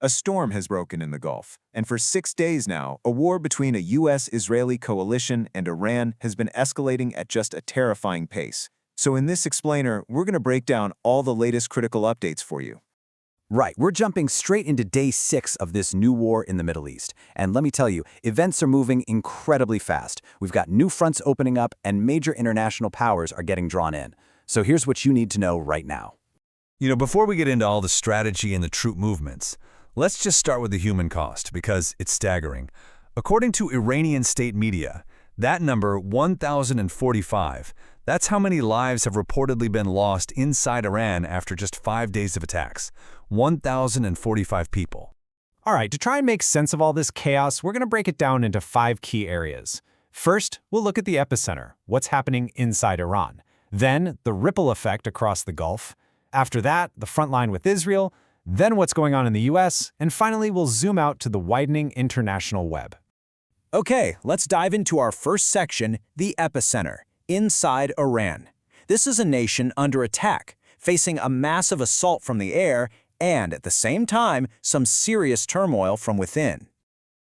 A storm has broken in the Gulf, and for 6 days now, a war between a U.S.-Israeli coalition and Iran has been escalating at just a terrifying pace. So in this explainer, we're going to break down all the latest critical updates for you. Right, we're jumping straight into day 6 of this new war in the Middle East. And let me tell you, events are moving incredibly fast. We've got new fronts opening up and major international powers are getting drawn in. So here's what you need to know right now. Before we get into all the strategy and the troop movements, let's just start with the human cost, because it's staggering. According to Iranian state media, that number, 1,045, that's how many lives have reportedly been lost inside Iran after just 5 days of attacks. 1,045 people. All right, to try and make sense of all this chaos, we're going to break it down into 5 key areas. First, we'll look at the epicenter, what's happening inside Iran. Then, the ripple effect across the Gulf. After that, the front line with Israel. Then what's going on in the US. And finally, we'll zoom out to the widening international web. Okay, let's dive into our first section, the epicenter, inside Iran. This is a nation under attack, facing a massive assault from the air and, at the same time, some serious turmoil from within.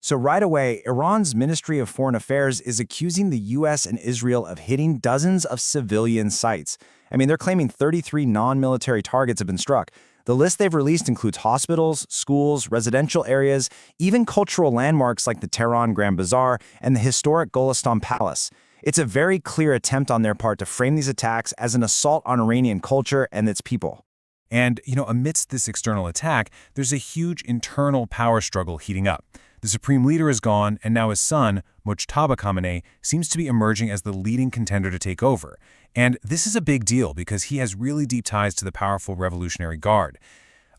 So right away, Iran's Ministry of Foreign Affairs is accusing the U.S. and Israel of hitting dozens of civilian sites. I mean, they're claiming 33 non-military targets have been struck. The list they've released includes hospitals, schools, residential areas, even cultural landmarks like the Tehran Grand Bazaar and the historic Golestan Palace. It's a very clear attempt on their part to frame these attacks as an assault on Iranian culture and its people. And, amidst this external attack, there's a huge internal power struggle heating up. The supreme leader is gone, and now his son, Mojtaba Khamenei, seems to be emerging as the leading contender to take over. And this is a big deal because he has really deep ties to the powerful Revolutionary Guard.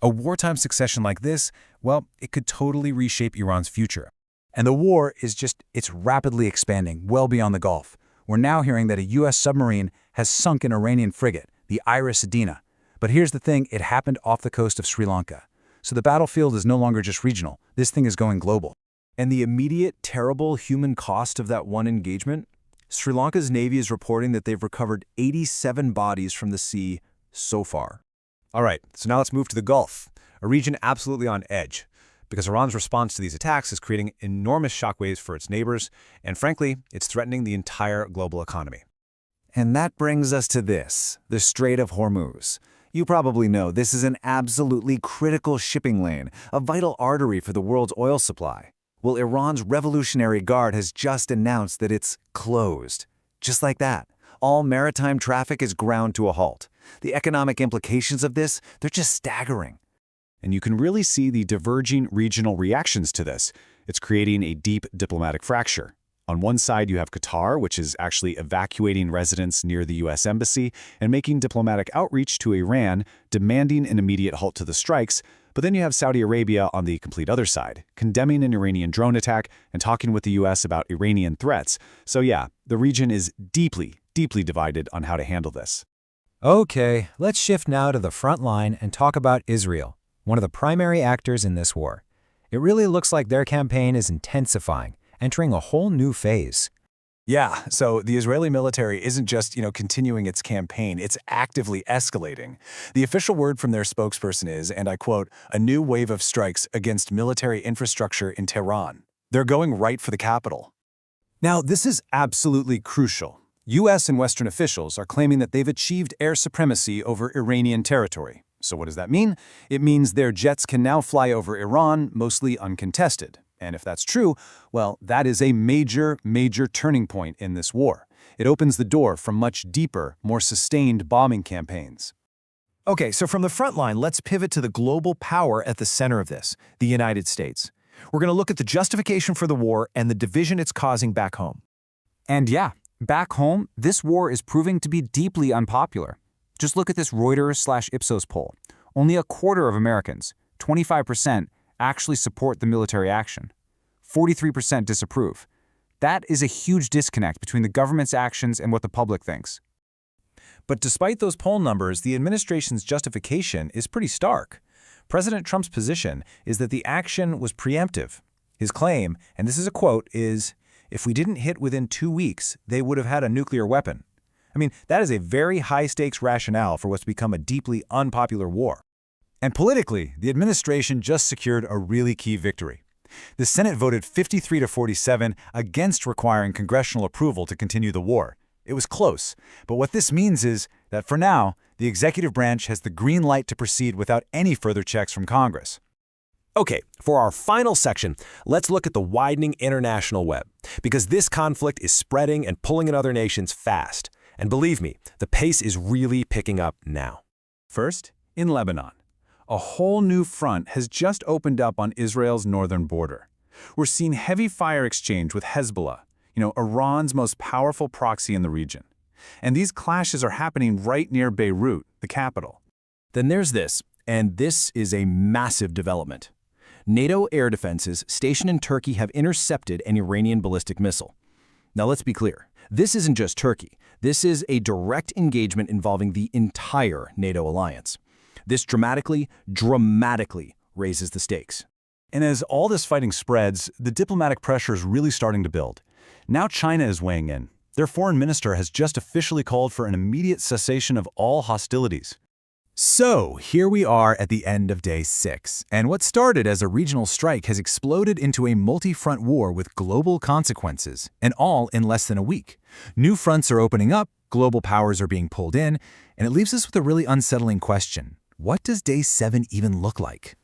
A wartime succession like this, well, it could totally reshape Iran's future. And the war it's rapidly expanding well beyond the Gulf. We're now hearing that a U.S. submarine has sunk an Iranian frigate, the Iris Adina. But here's the thing, it happened off the coast of Sri Lanka. So the battlefield is no longer just regional. This thing is going global. And the immediate, terrible human cost of that one engagement? Sri Lanka's Navy is reporting that they've recovered 87 bodies from the sea so far. All right, so now let's move to the Gulf, a region absolutely on edge, because Iran's response to these attacks is creating enormous shockwaves for its neighbors, and frankly, it's threatening the entire global economy. And that brings us to this, the Strait of Hormuz. You probably know this is an absolutely critical shipping lane, a vital artery for the world's oil supply. Well, Iran's Revolutionary Guard has just announced that it's closed. Just like that, all maritime traffic is ground to a halt. The economic implications of this, they're just staggering. And you can really see the diverging regional reactions to this. It's creating a deep diplomatic fracture. On one side, you have Qatar, which is actually evacuating residents near the U.S. Embassy and making diplomatic outreach to Iran, demanding an immediate halt to the strikes. But then you have Saudi Arabia on the complete other side, condemning an Iranian drone attack and talking with the U.S. about Iranian threats. So yeah, the region is deeply, deeply divided on how to handle this. Okay, let's shift now to the front line and talk about Israel, one of the primary actors in this war. It really looks like their campaign is intensifying, entering a whole new phase. Yeah, so the Israeli military isn't just, continuing its campaign, it's actively escalating. The official word from their spokesperson is, and I quote, a new wave of strikes against military infrastructure in Tehran. They're going right for the capital. Now, this is absolutely crucial. U.S. and Western officials are claiming that they've achieved air supremacy over Iranian territory. So what does that mean? It means their jets can now fly over Iran, mostly uncontested. And if that's true, well, that is a major, major turning point in this war. It opens the door for much deeper, more sustained bombing campaigns. Okay, so from the front line, let's pivot to the global power at the center of this, the United States. We're going to look at the justification for the war and the division it's causing back home. And yeah, back home, this war is proving to be deeply unpopular. Just look at this Reuters/Ipsos poll. Only a quarter of Americans, 25%, actually support the military action. 43% disapprove. That is a huge disconnect between the government's actions and what the public thinks. But despite those poll numbers, the administration's justification is pretty stark. President Trump's position is that the action was preemptive. His claim, and this is a quote, is, if we didn't hit within 2 weeks, they would have had a nuclear weapon. I mean, that is a very high-stakes rationale for what's become a deeply unpopular war. And politically, the administration just secured a really key victory. The Senate voted 53 to 47 against requiring congressional approval to continue the war. It was close, but what this means is that for now, the executive branch has the green light to proceed without any further checks from Congress. Okay, for our final section, let's look at the widening international web, because this conflict is spreading and pulling in other nations fast. And believe me, the pace is really picking up now. First, in Lebanon. A whole new front has just opened up on Israel's northern border. We're seeing heavy fire exchange with Hezbollah, Iran's most powerful proxy in the region. And these clashes are happening right near Beirut, the capital. Then there's this, and this is a massive development. NATO air defenses stationed in Turkey have intercepted an Iranian ballistic missile. Now let's be clear, this isn't just Turkey. This is a direct engagement involving the entire NATO alliance. This dramatically raises the stakes. And as all this fighting spreads, the diplomatic pressure is really starting to build. Now China is weighing in. Their foreign minister has just officially called for an immediate cessation of all hostilities. So, here we are at the end of day 6, and what started as a regional strike has exploded into a multi-front war with global consequences, and all in less than a week. New fronts are opening up, global powers are being pulled in, and it leaves us with a really unsettling question. What does day 7 even look like?